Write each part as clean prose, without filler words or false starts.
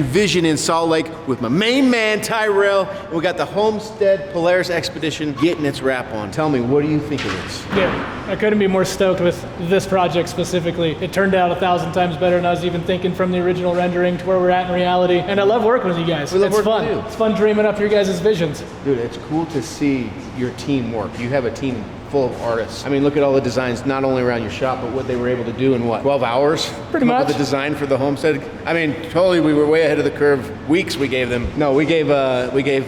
Vision in Salt Lake with my main man, Tyrell. And we got the Homestead Polaris Xpedition getting its wrap on. Tell me, what do you think of this? Yeah, I couldn't be more stoked with this project specifically. It turned out 1,000 times better than I was even thinking from the original rendering to where we're at in reality. And I love working with you guys. It's fun. It's fun dreaming up your guys' visions. Dude, it's cool to see your team work. You have a team full of artists. I mean, look at all the designs, not only around your shop, but what they were able to do in what, 12 hours? Pretty much. The design for the Homestead. I mean, totally, we were way ahead of the curve. Weeks we gave them. No, we gave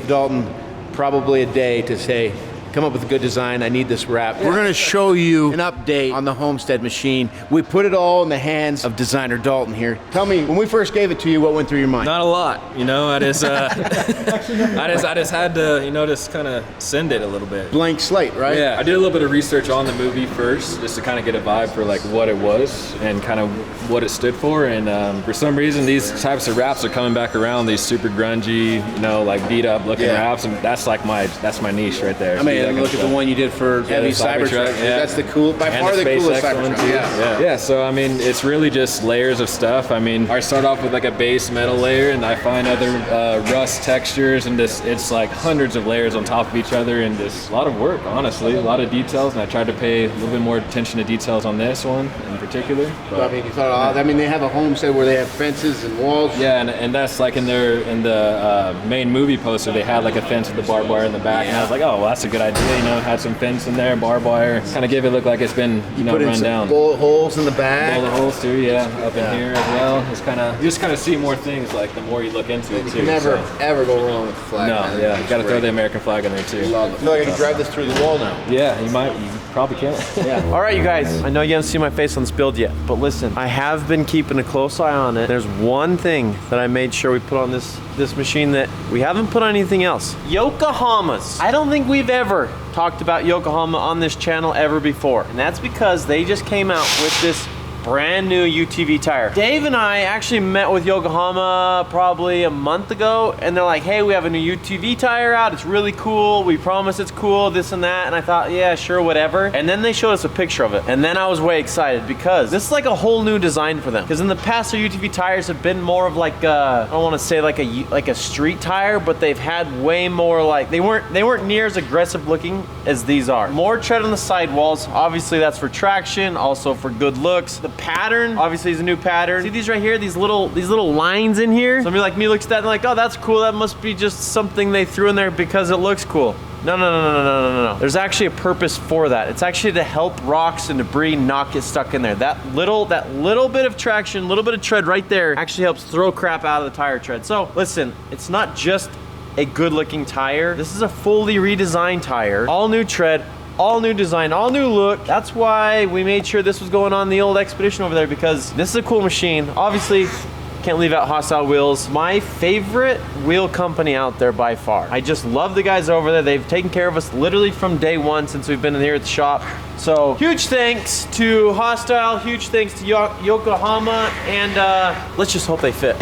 Dalton probably a day to say, come up with a good design, I need this wrap. We're gonna show you an update on the Homestead machine. We put it all in the hands of designer Dalton here. Tell me, when we first gave it to you, what went through your mind? Not a lot, you know, I just I just had to, you know, just kind of send it a little bit. Blank slate, right? Yeah, I did a little bit of research on the movie first, just to kind of get a vibe for like what it was and kind of what it stood for. And for some reason, these types of wraps are coming back around, these super grungy, you know, like beat up looking wraps, and that's like my niche right there. I mean, look at the one you did for Heavy Cybertruck. Yeah. That's the by far the coolest Cybertruck. Yeah, so I mean, it's really just layers of stuff. I mean, I start off with like a base metal layer, and I find other rust textures, and it's like hundreds of layers on top of each other, and just a lot of work, honestly, a lot of details. And I tried to pay a little bit more attention to details on this one in particular. But, I mean, you thought, I mean, they have a homestead where they have fences and walls. Yeah, and that's like in the main movie poster, they had like a fence with the barbed wire in the back, and I was like, oh, well, that's a good idea. You know, had some fence in there, barbed wire, kind of give it look like it's been, you know, run down. Bullet holes in the back. Bullet holes too, yeah, up in here as well. It's kind of, you just kind of see more things like the more you look into it too. You can never ever go wrong with the flag. No, man. yeah, you got to throw the American flag in there too. Love it. I feel like I can drive this through the wall now. Yeah, you probably can. Yeah. All right, you guys, I know you haven't seen my face on this build yet, but listen, I have been keeping a close eye on it. There's one thing that I made sure we put on this machine that we haven't put on anything else. Yokohamas. I don't think we've ever talked about Yokohama on this channel ever before, and that's because they just came out with this brand new UTV tire. Dave and I actually met with Yokohama probably a month ago, and they're like, hey, we have a new UTV tire out, it's really cool, we promise it's cool, this and that, and I thought, yeah, sure, whatever. And then they showed us a picture of it, and then I was way excited because this is like a whole new design for them. Because in the past, their UTV tires have been more of like I don't want to say like a street tire, but they've had way more like, they weren't near as aggressive looking as these are. More tread on the sidewalls, obviously that's for traction, also for good looks. The pattern obviously is a new pattern. See these right here, these little lines in here? Somebody like me looks at that and like, oh, that's cool, that must be just something they threw in there because it looks cool. No. There's actually a purpose for that. It's actually to help rocks and debris not get stuck in there. That little bit of traction, little bit of tread right there actually helps throw crap out of the tire tread. So listen, it's not just a good looking tire. This is a fully redesigned tire, all new tread, all new design, all new look. That's why we made sure this was going on the old Xpedition over there, because this is a cool machine. Obviously, can't leave out Hostile Wheels. My favorite wheel company out there by far. I just love the guys over there. They've taken care of us literally from day one since we've been in here at the shop. So huge thanks to Hostile, huge thanks to Yokohama, and let's just hope they fit.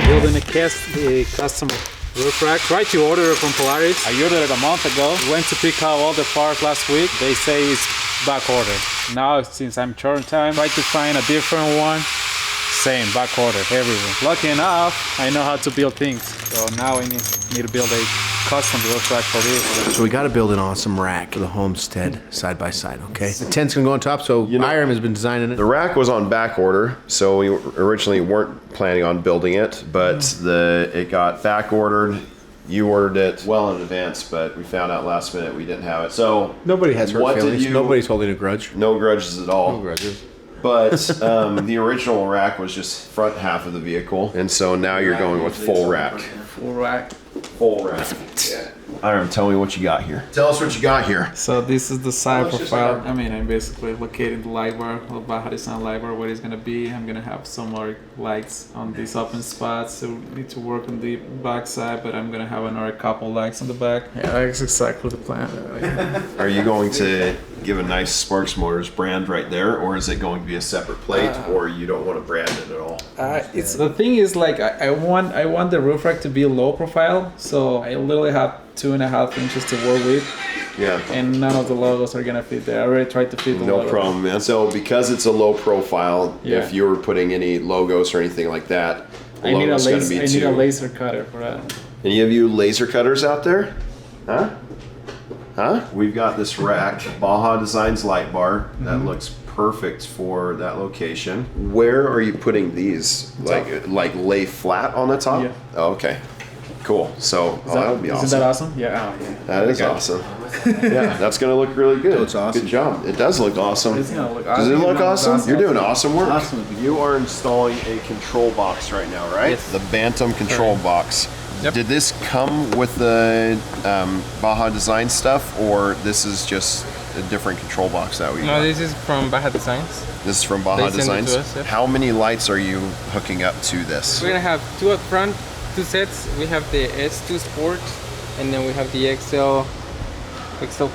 Building a custom roof rack. Tried to order it from Polaris. I ordered it a month ago. Went to pick out all the parts last week. They say it's back order. Now, since I'm short time, tried to find a different one. Same, back order, everything. Lucky enough, I know how to build things. So now I need to build a custom roof rack for this. So we got to build an awesome rack for the Homestead side by side, okay? The tent's gonna go on top, so Hiram has been designing it. The rack was on back order, so we originally weren't planning on building it, but it got back ordered. You ordered it well in advance, but we found out last minute we didn't have it. So nobody has hurt feelings. Nobody's holding a grudge. No grudges at all. No grudges. But the original rack was just front half of the vehicle, and so now you're going with full rack. Full rack. Full rack. Yeah. Hiram, tell me what you got here. Tell us what you got here. So this is the side profile. I mean, I'm basically locating the light bar, about how to sound light bar, what it's gonna be. I'm gonna have some more lights on these open spots. So we need to work on the back side, but I'm gonna have another couple lights on the back. Yeah, that's exactly the plan. Are you going to give a nice Sparks Motors brand right there, or is it going to be a separate plate, or you don't want to brand it at all? It's the thing is like I want the roof rack to be low profile, so I literally have 2.5 inches to work with. Yeah. And none of the logos are gonna fit there. I already tried to fit the No logo. problem, man. So because it's a low profile, Yeah. if you were putting any logos or anything like that, the I need a logo's gonna laser. be I need a too. laser cutter for that. Any of you laser cutters out there? Huh? Huh? We've got this rack, Baja Designs light bar, that looks perfect for that location. Where are you putting these? Like lay flat on the top? Yeah. Oh, okay. Cool. So that would be awesome. Isn't that awesome? Yeah. Oh, yeah. That is awesome. Yeah, that's gonna look really good. Looks awesome. Good job. It does look awesome. It's gonna look Does it look awesome? You're doing awesome work. Awesome. You are installing a control box right now, right? Yes. The Bantam control box. Yep. Did this come with the Baja Design stuff, or this is just a different control box that we No, got? this is from Baja Designs. This is from Baja They sent it Designs? to us, yeah. How many lights are you hooking up to this? We're gonna have 2 up front, 2 sets. We have the S2 Sport, and then we have the XL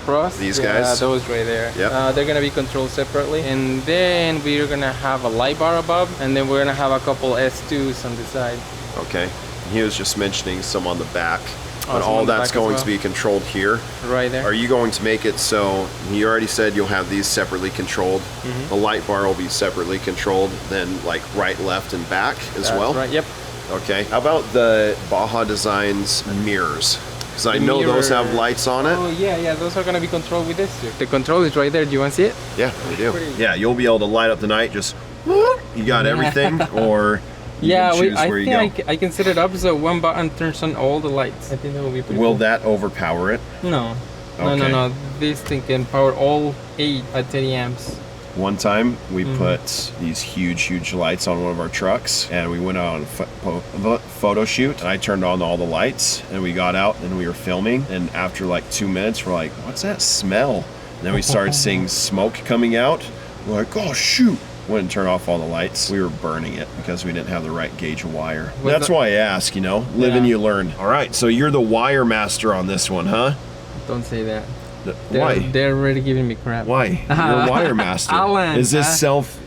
Pros. These Yeah, guys? those right there. Yep. They're gonna be controlled separately, and then we're gonna have a light bar above, and then we're gonna have a couple S2s on the side. Okay. He was just mentioning some on the back. But some all on the that's back as going well. to be controlled here. Right there. Are you going to make it so, you already said you'll have these separately controlled. Mm-hmm. The light bar will be separately controlled, then like right, left, and back as well? Right. Yep. Okay. How about the Baja Designs mirrors? Because I know those have lights on it. Oh yeah. Those are gonna be controlled with this too. The control is right there. Do you want to see it? Yeah, they do. Yeah, you'll be able to light up the night, just, you got everything, or you Yeah, can choose where you go. I can set it up so one button turns on all the lights. I think that will be pretty Will cool. that overpower it? No. Okay. No. This thing can power all 8 at 30 amps. One time we Mm-hmm. put these huge lights on one of our trucks, and we went out on a photo shoot, and I turned on all the lights, and we got out and we were filming, and after like 2 minutes we're like, what's that smell? And then we started seeing smoke coming out. We're like, oh shoot. Went and turned off all the lights. We were burning it because we didn't have the right gauge of wire. Was That's that- why I ask, you know, live and you learn. All right, so you're the wire master on this one, huh? Don't say that. Why? They're already giving me crap. Why? You're a wire master. Alan, Is this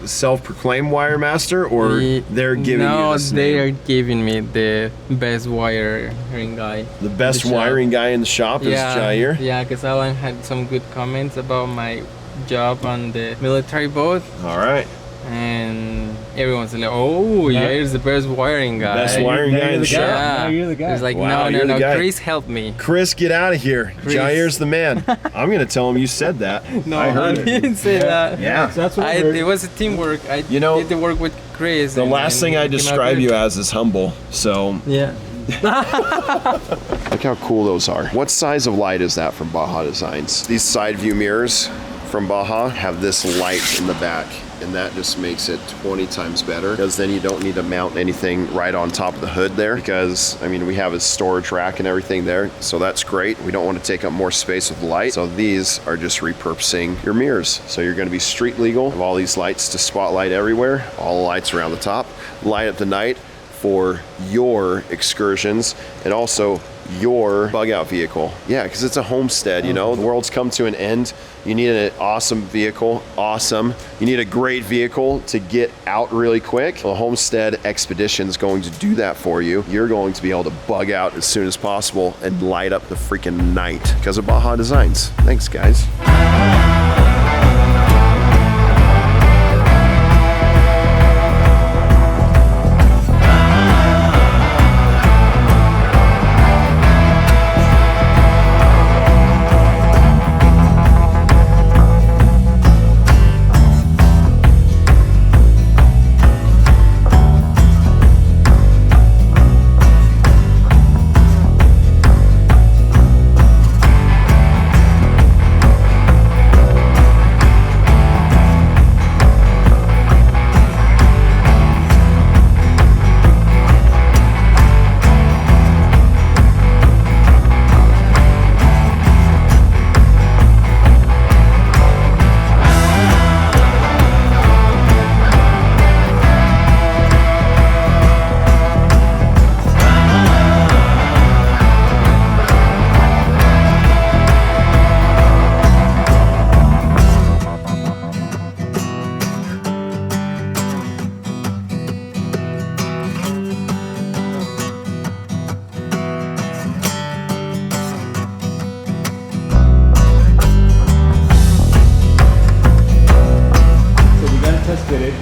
self-proclaimed wire master, or they're giving you this they name? are giving me the best wiring guy. The best the shop. wiring guy in the shop is Jair? Yeah, because Alan had some good comments about my job on the military boat, All right. and everyone's like, "Oh, Jair's the best wiring guy." Best wiring guy in the shop. Yeah. Now you're the guy. It's like, Wow, no, you're the guy. Chris helped me. Chris, get out of here. Chris. Jair's the man. I'm going to tell him you said that. No, I heard I it. didn't say that. Yeah. That's what I heard. It was a teamwork. I You know, did the work with Chris. The last thing I describe you as is humble. So Yeah. look how cool those are. What size of light is that from Baja Designs? These side view mirrors from Baja have this light in the back, and that just makes it 20 times better, because then you don't need to mount anything right on top of the hood there, because I mean we have a storage rack and everything there, so that's great. We don't want to take up more space with the light, so these are just repurposing your mirrors. So you're going to be street legal, have all these lights to spotlight everywhere, all the lights around the top, light up the night for your excursions, and also your bug out vehicle. Yeah, because it's a homestead, you know, the world's come to an end. You need an awesome vehicle, you need a great vehicle to get out really quick. Well, Homestead Xpedition is going to do that for you. You're going to be able to bug out as soon as possible and light up the freaking night because of Baja Designs. Thanks, guys.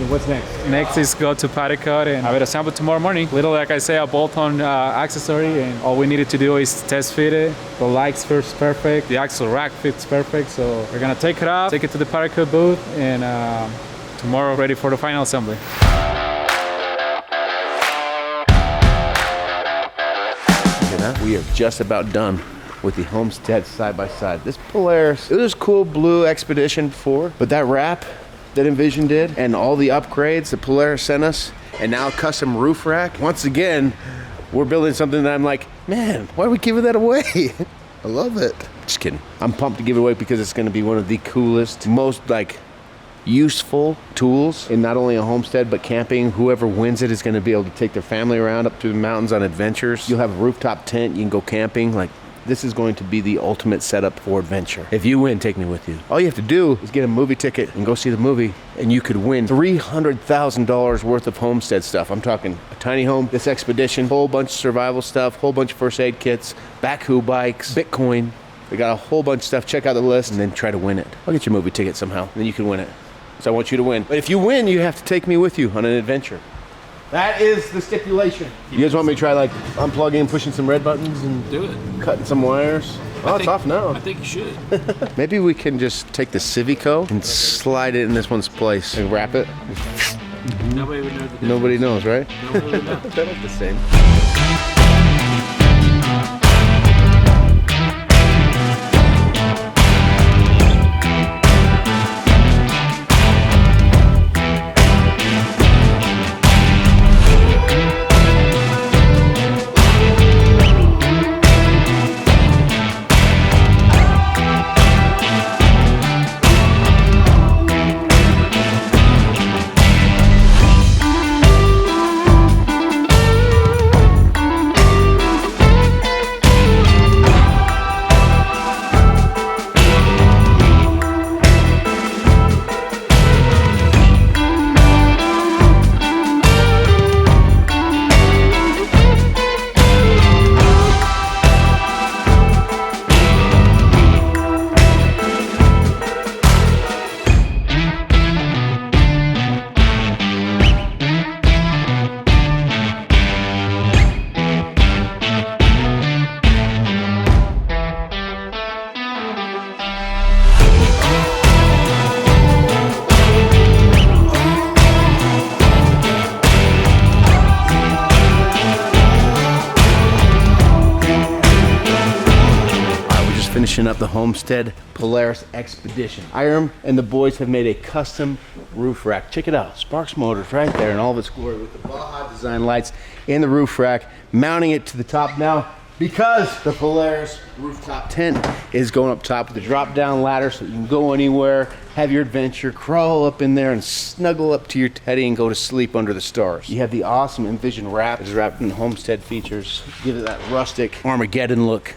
what's next? Next is go to fabricate and have it assembled tomorrow morning. Little, like I say, a bolt-on accessory, and all we needed to do is test fit it. The lights fits perfect, the axle rack fits perfect, so we're gonna take it out, take it to the fabricate booth, and tomorrow ready for the final assembly. We are just about done with the Homestead side-by-side. This Polaris, it was cool blue Xpedition before, but that wrap that Envision did and all the upgrades that Polaris sent us, and now a custom roof rack, once again, we're building something that I'm like, man, why are we giving that away? I love it. Just kidding. I'm pumped to give it away because it's gonna be one of the coolest, most useful tools in not only a homestead but camping. Whoever wins it is going to be able to take their family around up through the mountains on adventures. You'll have a rooftop tent, you can go camping. This is going to be the ultimate setup for adventure. If you win, take me with you. All you have to do is get a movie ticket and go see the movie, and you could win $300,000 worth of homestead stuff. I'm talking a tiny home, this Xpedition, whole bunch of survival stuff, whole bunch of first aid kits, backhoe bikes, Bitcoin. We got a whole bunch of stuff. Check out the list and then try to win it. I'll get your movie ticket somehow, and then you can win it. So I want you to win. But if you win, you have to take me with you on an adventure. That is the stipulation. You guys want me to try unplugging and pushing some red buttons and do it, cutting some wires? Oh, it's off now. I think you should. Maybe we can just take the Civico and slide it in this one's place and wrap it. Nobody would know the difference. Nobody knows, right? Nobody would know. They look the same. Finishing up the Homestead Polaris Xpedition. Iram and the boys have made a custom roof rack. Check it out, Sparks Motors right there in all of its glory with the Baja design lights in the roof rack, mounting it to the top now because the Polaris rooftop tent is going up top with a drop down ladder so you can go anywhere, have your adventure, crawl up in there and snuggle up to your teddy and go to sleep under the stars. You have the awesome Envision wrap. It's wrapped in Homestead features. Give it that rustic Armageddon look.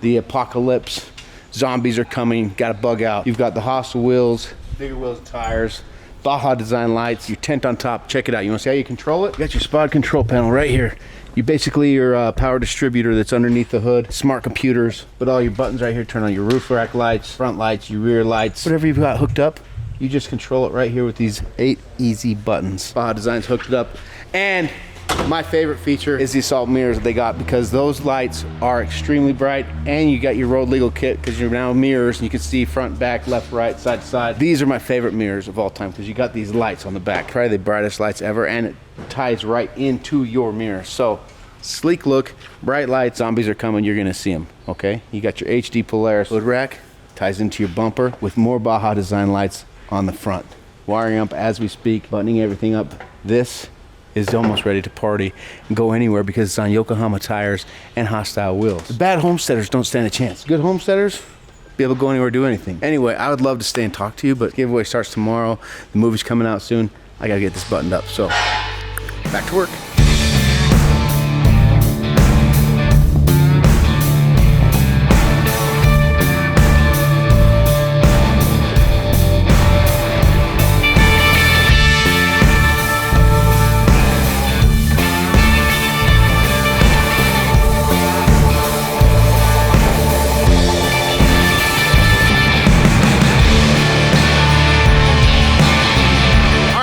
The apocalypse, zombies are coming, gotta bug out. You've got the hostile wheels, bigger wheels and tires, Baja design lights, your tent on top. Check it out. You wanna see how you control it? You got your spot control panel right here. You basically your power distributor that's underneath the hood, smart computers, but all your buttons right here turn on your roof rack lights, front lights, your rear lights, whatever you've got hooked up. You just control it right here with these 8 easy buttons. Baja Design's hooked it up. And my favorite feature is the assault mirrors that they got because those lights are extremely bright, and you got your road legal kit because you're now mirrors and you can see front, back, left, right, side to side. These are my favorite mirrors of all time because you got these lights on the back. Probably the brightest lights ever, and it ties right into your mirror. So sleek look, bright lights, zombies are coming, you're gonna see them, okay? You got your HD Polaris hood rack, ties into your bumper with more Baja design lights on the front. Wiring up as we speak, buttoning everything up. This is almost ready to party and go anywhere because it's on Yokohama tires and hostile wheels. The bad homesteaders don't stand a chance. Good homesteaders be able to go anywhere, do anything. Anyway, I would love to stay and talk to you, but giveaway starts tomorrow. The movie's coming out soon. I gotta get this buttoned up, so back to work.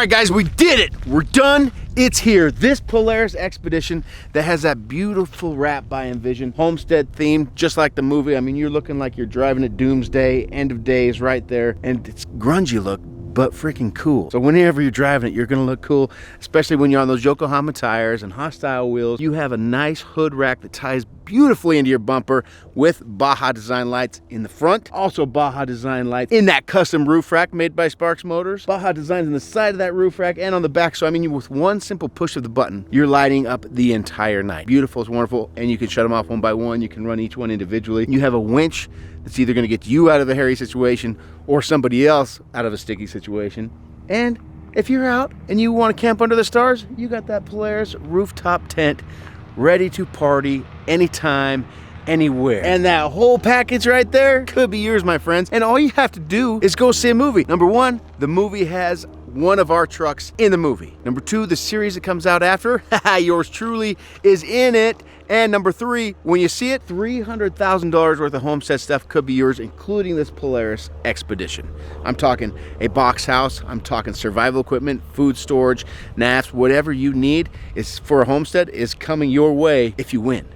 right, guys, we did it. We're done. It's here. This Polaris Xpedition that has that beautiful wrap by Envision, homestead theme, just like the movie. I mean, you're looking like you're driving at Doomsday, End of Days right there, and it's grungy look, but freaking cool. So whenever you're driving it, you're gonna look cool, especially when you're on those Yokohama tires and hostile wheels. You have a nice hood rack that ties beautifully into your bumper with Baja design lights in the front. Also Baja design lights in that custom roof rack made by Sparks Motors. Baja designs on the side of that roof rack and on the back. So I mean, with one simple push of the button, you're lighting up the entire night. Beautiful, it's wonderful, and you can shut them off one by one. You can run each one individually. You have a winch that's either gonna get you out of a hairy situation or somebody else out of a sticky situation. And if you're out and you wanna camp under the stars, you got that Polaris rooftop tent ready to party anytime, anywhere. And that whole package right there could be yours, my friends. And all you have to do is go see a movie. Number one, the movie has one of our trucks in the movie. Number two, the series that comes out after, yours truly is in it. And number three, when you see it, $300,000 worth of homestead stuff could be yours, including this Polaris Xpedition. I'm talking a box house, I'm talking survival equipment, food storage, naps, whatever you need is for a homestead is coming your way if you win.